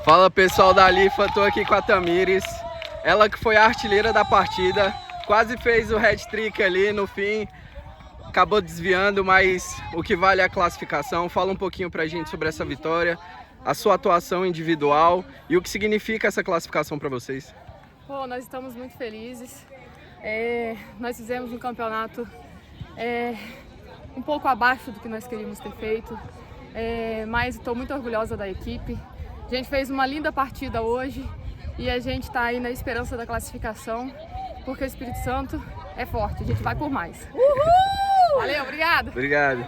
Fala pessoal da Lifa, tô aqui com a Tamires, ela que foi a artilheira da partida, quase fez o hat-trick ali no fim, acabou desviando, mas o que vale é a classificação. Fala um pouquinho pra gente sobre essa vitória, a sua atuação individual e o que significa essa classificação para vocês. Pô, nós estamos muito felizes, nós fizemos um campeonato um pouco abaixo do que nós queríamos ter feito, mas estou muito orgulhosa da equipe. A gente fez uma linda partida hoje e a gente está aí na esperança da classificação, porque o Espírito Santo é forte, a gente vai por mais. Uhul! Valeu, obrigada! Obrigado!